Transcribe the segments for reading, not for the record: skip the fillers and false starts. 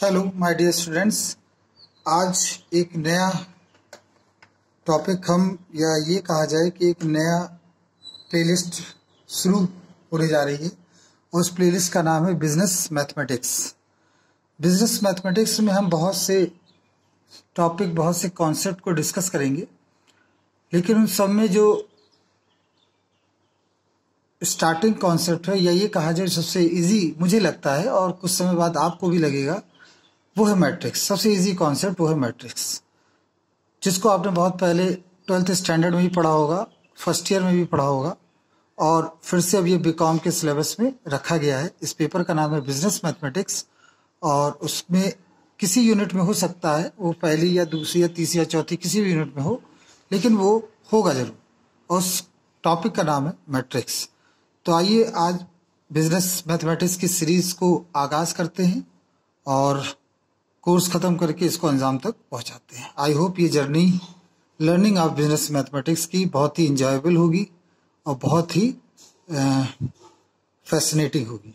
Hello my dear students, आज एक नया टॉपिक हम या ये कहा जाए कि एक नया प्लेलिस्ट शुरू होने जा रही है। उस प्लेलिस्ट का नाम है बिजनेस मैथमेटिक्स। बिजनेस मैथमेटिक्स में हम बहुत से टॉपिक, बहुत से कॉन्सेप्ट को डिस्कस करेंगे, लेकिन उन सब में जो स्टार्टिंग कॉन्सेप्ट है या ये कहा जाए सबसे इजी मुझे लगता है और कुछ समय बाद आपको भी लगेगा, वो है मैट्रिक्स। सबसे इजी कॉन्सेप्ट वो है मैट्रिक्स, जिसको आपने बहुत पहले 12th स्टैंडर्ड में भी पढ़ा होगा, फर्स्ट ईयर में भी पढ़ा होगा, और फिर से अब ये बीकॉम के सिलेबस में रखा गया है। इस पेपर का नाम है बिजनेस मैथमेटिक्स, और उसमें किसी यूनिट में हो सकता है, वो पहली या दूसरी या तीसरी या चौथी किसी भी यूनिट में हो, लेकिन वो होगा जरूर। उस टॉपिक का नाम है मैट्रिक्स। तो आइए आज बिजनेस मैथमेटिक्स की सीरीज को आगाज करते हैं और कोर्स खत्म करके इसको अंजाम तक पहुंचाते हैं। आई होप ये journey learning of business mathematics की बहुत ही इंजॉयबल होगी और बहुत ही फैसिनेटिंग होगी।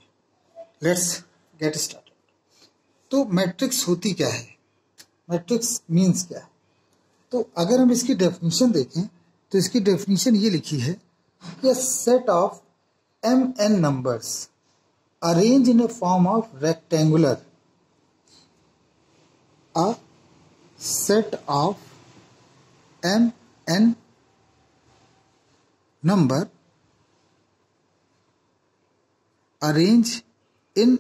Let's get started. तो मैट्रिक्स होती क्या है, मैट्रिक्स मीन्स क्या है? तो अगर हम इसकी डेफिनेशन देखें तो इसकी डेफिनेशन ये लिखी है कि set of mn numbers arranged in a form of rectangular, a set of mn number arranged in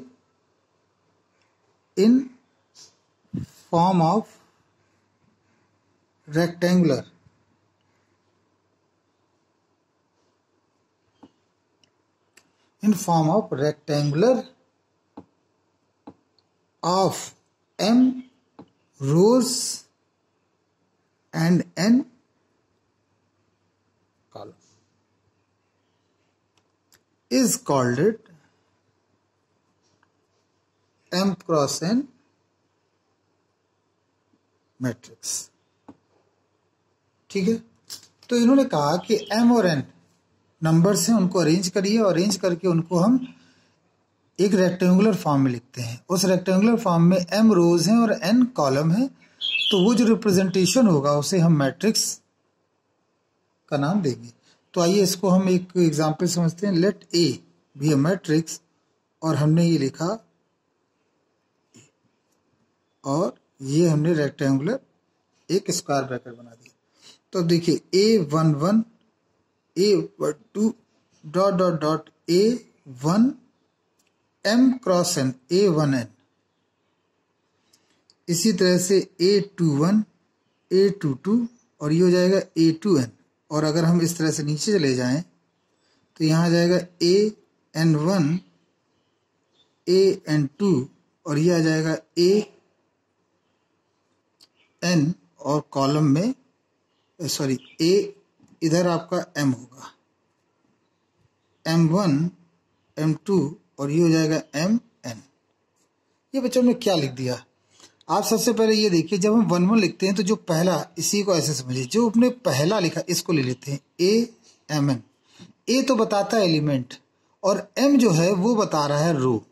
form of rectangular of m rows and n columns is called it m cross n matrix. ठीक है, तो इन्होंने कहा कि m और n numbers हैं, उनको arrange करिए और अरेंज करके उनको हम एक रेक्टेंगुलर फॉर्म में लिखते हैं। उस रेक्टेंगुलर फॉर्म में m रोज हैं और n कॉलम है, तो वो जो रिप्रेजेंटेशन होगा उसे हम मैट्रिक्स का नाम देंगे। तो आइए इसको हम एक एग्जांपल समझते हैं। Let A be a matrix, और हमने ये लिखा और ये हमने रेक्टेंगुलर एक स्क्वायर ब्रैकेट बना दिया। तो देखिए A11 A12 dot dot dot A1 m cross n A1n, इसी तरह से A21 A22 और ये हो जाएगा A2n। और अगर हम इस तरह से नीचे चले जाएं तो यहाँ आ जाएगा AN1 AN2 और ये आ जाएगा AN, और कॉलम में सॉरी A इधर आपका m होगा, M1 M2 और ये हो जाएगा MN। ये बच्चों ने क्या लिख दिया? आप सबसे पहले ये देखिए, जब हम 1 1 लिखते हैं तो जो पहला, इसी को ऐसे समझिए, जो अपने पहला लिखा इसको ले लेते हैं AMN। A तो बताता है एलिमेंट, और M जो है वो बता रहा है रो,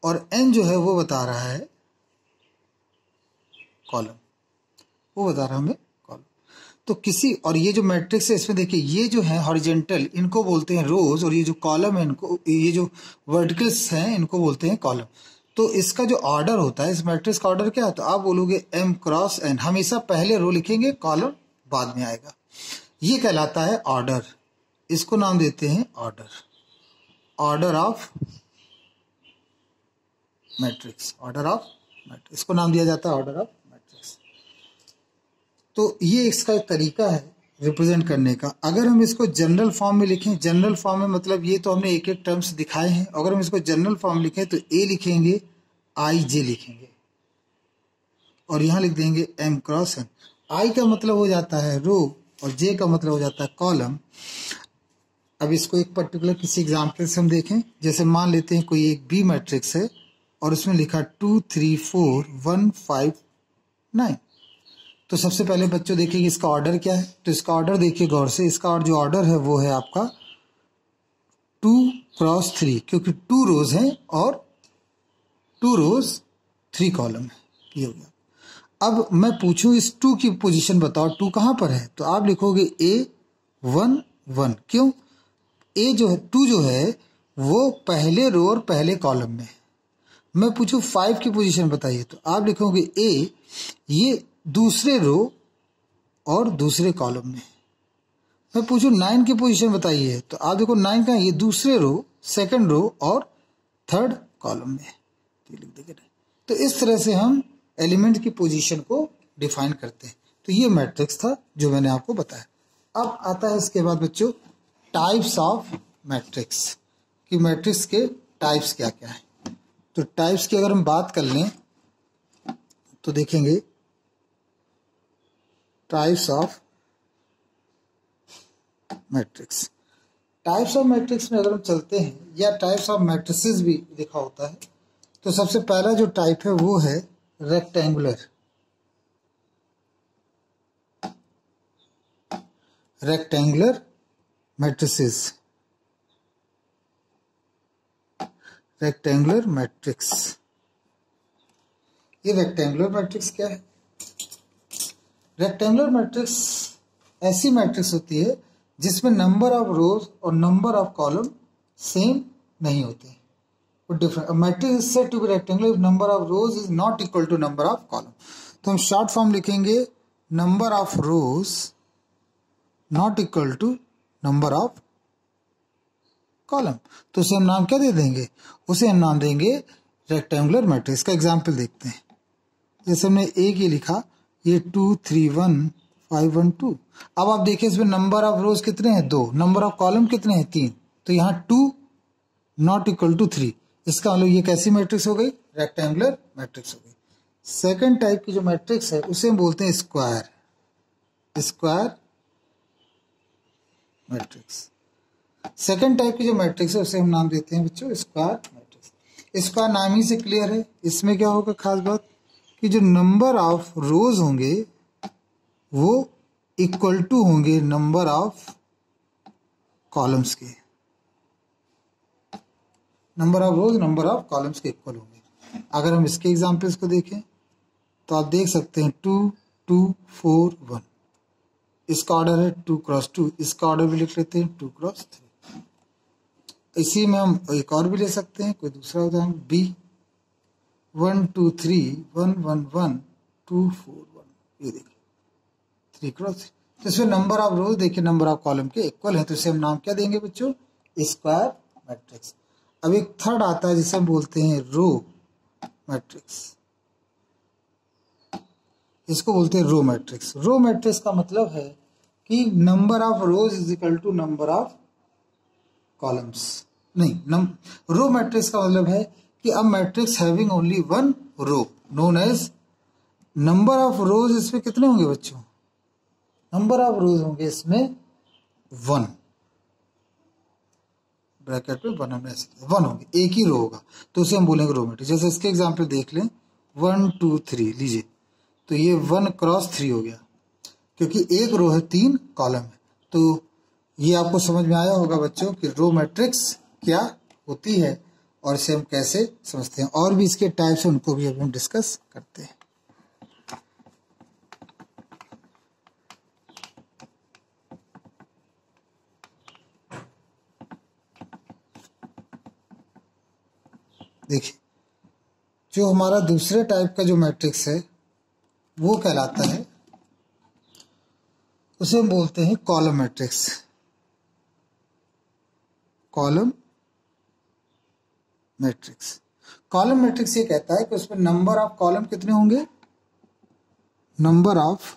और N जो है वो बता रहा है कॉलम, वो बता रहा है हमें कॉलम। तो किसी, और ये जो मैट्रिक्स है इसमें देखिए ये जो है हॉरिजेंटल, इनको बोलते हैं रोज, और ये जो कॉलम है इनको, ये जो वर्टिकल्स हैं इनको बोलते हैं कॉलम। तो इसका जो ऑर्डर होता है, इस मैट्रिक्स का ऑर्डर क्या है? तो आप बोलोगे m क्रॉस n, हमेशा पहले रो लिखेंगे, कॉलम बाद में आएगा। ये कहलाता है ऑर्डर, इसको नाम देते हैं order, order of matrix, order of matrix, इसको नाम दिया जाता है ऑर्डर ऑफ मैट्रिक्स। तो ये इसका एक तरीका है रिप्रेजेंट करने का। अगर हम इसको जनरल फॉर्म में लिखें, जनरल फॉर्म में मतलब ये तो हमने एक एक टर्म्स दिखाए हैं, अगर हम इसको जनरल फॉर्म में लिखें तो A लिखेंगे, IJ लिखेंगे, और यहां लिख देंगे m क्रॉस n। I का मतलब हो जाता है रो और J का मतलब हो जाता है कॉलम। अब इसको एक पर्टिकुलर किसी एग्जाम्पल से हम देखें, जैसे मान लेते हैं कोई एक B मैट्रिक्स है और उसमें लिखा 2 3 4 1 5 9। तो सबसे पहले बच्चों देखिए इसका ऑर्डर क्या है। तो इसका ऑर्डर देखिए गौर से, इसका जो ऑर्डर है वो है आपका 2 क्रॉस 3, क्योंकि 2 रोज हैं और 2 रोज 3 कॉलम है, ये हो गया। अब मैं पूछूं इस 2 की पोजीशन बताओ, 2 कहां पर है, तो आप लिखोगे A1 1। क्यों? A जो है 2 जो है वो पहले रो और पहले कॉलम में है। मैं पूछूं 5 की पोजीशन बताइए, तो आप लिखोगे A, ये दूसरे रो और दूसरे कॉलम में। मैं पूछूं 9 की पोजीशन बताइए, तो आप देखो 9 का ये दूसरे रो, सेकंड रो और थर्ड कॉलम में है, तो लिख देंगे। तो इस तरह से हम एलिमेंट की पोजीशन को डिफाइन करते हैं। तो ये मैट्रिक्स था जो मैंने आपको बताया। अब आता है इसके बाद बच्चों टाइप्स ऑफ मैट्रिक्स, कि मैट्रिक्स के टाइप्स क्या क्या है। तो टाइप्स की अगर हम बात कर लें तो देखेंगे types of matrix. Types of matrix में अगर हम चलते हैं, या टाइप्स ऑफ मैट्रिसेस भी लिखा होता है, तो सबसे पहला जो टाइप है वो है rectangular. Rectangular matrices, rectangular matrix. ये रेक्टेंगुलर मैट्रिक्स क्या है? रेक्टेंगुलर मैट्रिक्स ऐसी मैट्रिक्स होती है जिसमें नंबर ऑफ रोज और नंबर ऑफ कॉलम सेम नहीं होते, different. Matrix is said to be rectangular if number of rows is not equal to number of column. तो हम शॉर्ट फॉर्म लिखेंगे number of rows not equal to number of column. तो उसे हम नाम क्या दे देंगे? उसे हम नाम देंगे रेक्टेंगुलर मैट्रिक्स। का एग्जाम्पल देखते हैं। जैसे हमने एक ही लिखा, ये 2 3 1 5 1 2। अब आप देखिए इसमें नंबर ऑफ रोज कितने हैं? 2। नंबर ऑफ कॉलम कितने हैं? 3। तो यहाँ 2 नॉट इक्वल टू 3। इसका मतलब ये कैसी मैट्रिक्स हो गई? रेक्टेंगुलर मैट्रिक्स हो गई। सेकंड टाइप की जो मैट्रिक्स है उसे हम बोलते हैं square, square matrix. Second type की जो मैट्रिक्स है उसे हम नाम देते हैं बच्चों स्क्वायर मैट्रिक्स। स्क्वायर नाम ही से क्लियर है। इसमें क्या होगा खास बात, कि जो नंबर ऑफ रोज होंगे वो इक्वल टू होंगे नंबर ऑफ कॉलम्स के। Number of rose number of columns के इक्वल होंगे। अगर हम इसके एग्जांपल्स को देखें तो आप देख सकते हैं 2 2 4 1। इसका ऑर्डर है 2 क्रॉस 2। इसका ऑर्डर भी लिख लेते हैं 2 क्रॉस 3। इसी में हम एक और भी ले सकते हैं, कोई दूसरा उदाहरण B 1 2 3 1 1 1 2 4 1। ये देखिए 3 क्रॉस 3। तो इसमें नंबर ऑफ रोज देखिए नंबर ऑफ कॉलम के इक्वल है, तो इसे हम नाम क्या देंगे बच्चों? Square matrix. अब एक थर्ड आता है जिसे हम बोलते हैं रो मैट्रिक्स। इसको बोलते हैं रो मैट्रिक्स। रो मैट्रिक्स का मतलब है कि number of rows is equal to number of columns. नहीं, रो मैट्रिक्स का मतलब है कि a matrix having only one row known as. Number of rows इसमें कितने होंगे बच्चों? नंबर ऑफ रोज होंगे इसमें 1, ब्रैकेट में 1 हमने ऐसे 1 होंगे, एक ही रो होगा, तो उसे हम बोलेंगे रो मैट्रिक्स। जैसे इसके एग्जांपल देख लें 1 2 3 लीजिए, तो ये 1 क्रॉस 3 हो गया, क्योंकि एक रो है 3 कॉलम है। तो ये आपको समझ में आया होगा बच्चों कि रो मैट्रिक्स क्या होती है और इसे हम कैसे समझते हैं। और भी इसके टाइप्स हैं, उनको भी अब हम डिस्कस करते हैं। देखिए जो हमारा दूसरे टाइप का जो मैट्रिक्स है वो कहलाता है, उसे हम बोलते हैं column matrix. Column matrix. Column matrix ये कहता है कि उसमें नंबर ऑफ कॉलम कितने होंगे? Number of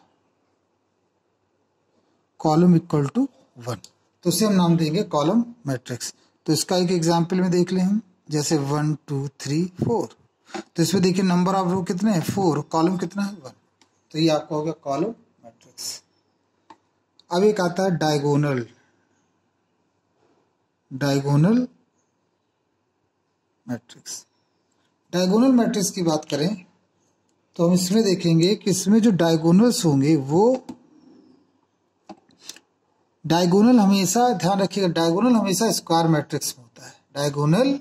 column equal to 1। तो उसे हम नाम देंगे कॉलम मैट्रिक्स। तो इसका एक एग्जांपल में देख लें हम, जैसे 1 2 3 4। तो इसमें देखिए नंबर ऑफ रो कितने हैं? 4। कॉलम कितना है? 1। तो ये आपका हो गया कॉलम मैट्रिक्स। अब एक आता है diagonal. Diagonal matrix. Diagonal matrix की बात करें तो हम इसमें देखेंगे कि इसमें जो डायगोनल्स होंगे वो डायगोनल हमेशा, ध्यान रखिएगा, डायगोनल हमेशा स्क्वायर मैट्रिक्स में होता है। Diagonal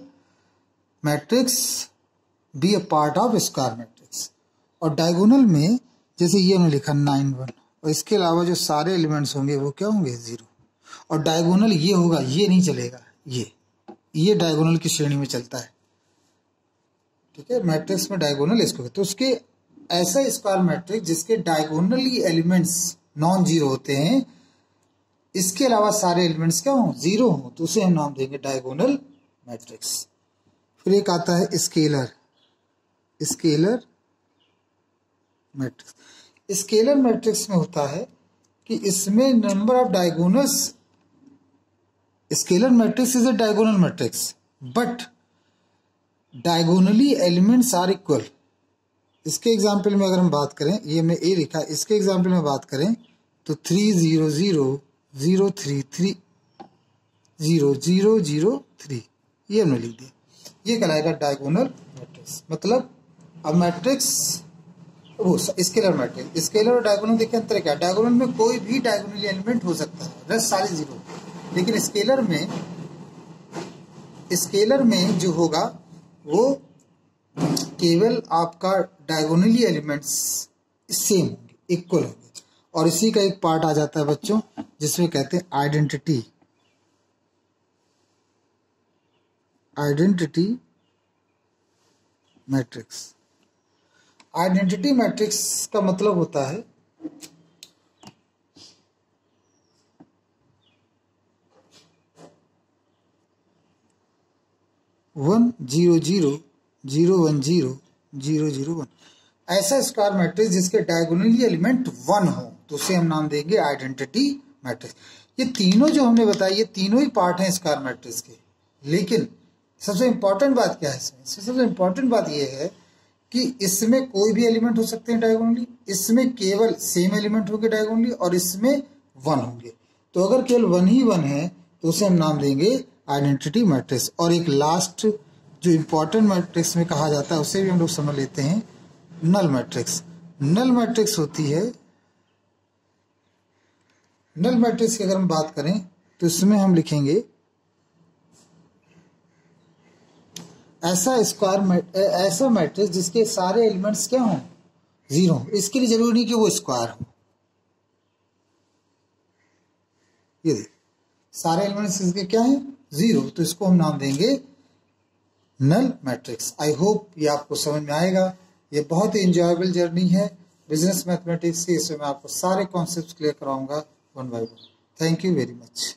matrix be a part of square matrix. और डायगोनल में जैसे ये हमने लिखा 9 1, और इसके अलावा जो सारे एलिमेंट्स होंगे वो क्या होंगे 0। और डायगोनल ये होगा, ये नहीं चलेगा, ये डायगोनल की श्रेणी में चलता है, ठीक है। मैट्रिक्स में डायगोनल इसको कहते हैं। तो उसके ऐसा स्क्वायर मैट्रिक्स जिसके डायगोनली एलिमेंट्स नॉन जीरो होते हैं, इसके अलावा सारे एलिमेंट्स क्या हों 0 हों, तो उसे हम नाम देंगे डायगोनल मैट्रिक्स। फिर एक आता है स्केलर मैट्रिक्स। स्केलर मैट्रिक्स में होता है कि इसमें number of diagonals, scalar matrix is a diagonal matrix but diagonally elements are equal. इसके एग्जाम्पल में अगर हम बात करें, ये हमने ए लिखा, इसके एग्जाम्पल में बात करें तो 3 0 0 0 3 3 0 0 0 3, ये हमने लिख दिया, ये कहलाएगा डायगोनल मैट्रिक्स। मतलब अब मैट्रिक्स वो स्केलर मैट्रिक्स, स्केलर और डायगोनल देखिए अंतर क्या है। डायगोनल में कोई भी डायगोनली एलिमेंट हो सकता है, रस सारे 0, लेकिन स्केलर में जो होगा वो केवल आपका डायगोनली एलिमेंट्स सेम होंगे, इक्वल होंगे। और इसी का एक पार्ट आ जाता है बच्चों जिसमें कहते हैं आइडेंटिटी मैट्रिक्स। आइडेंटिटी मैट्रिक्स का मतलब होता है 1 0 0 0 1 0 0 0 1, ऐसा स्क्वायर मैट्रिक्स जिसके डायगोनली एलिमेंट 1 हो, तो उसे हम नाम देंगे आइडेंटिटी मैट्रिक्स। ये तीनों जो हमने बताया, ये तीनों ही पार्ट हैं स्क्वायर मैट्रिक्स के। लेकिन सबसे इंपॉर्टेंट बात क्या है इसमें? सबसे इंपॉर्टेंट बात यह है कि इसमें कोई भी एलिमेंट हो सकते हैं डायगोनली, इसमें केवल सेम एलिमेंट होंगे डायगोनली, और इसमें 1 होंगे। तो अगर केवल 1 ही 1 है तो उसे हम नाम देंगे आइडेंटिटी मैट्रिक्स। और एक लास्ट जो इंपॉर्टेंट मैट्रिक्स में कहा जाता है उसे भी हम लोग समझ लेते हैं, नल मैट्रिक्स। नल मैट्रिक्स होती है, नल मैट्रिक्स की अगर हम बात करें तो इसमें हम लिखेंगे ऐसा मैट्रिक्स जिसके सारे एलिमेंट्स क्या हों 0। इसके लिए जरूरी नहीं कि वो स्क्वायर हो, ये देखिए सारे एलिमेंट्स इसके क्या हैं 0, तो इसको हम नाम देंगे नल मैट्रिक्स। आई होप ये आपको समझ में आएगा। ये बहुत ही इंजॉयबल जर्नी है बिजनेस मैथमेटिक्स की, इसमें मैं आपको सारे कॉन्सेप्ट्स क्लियर कराऊंगा one by one. Thank you very much.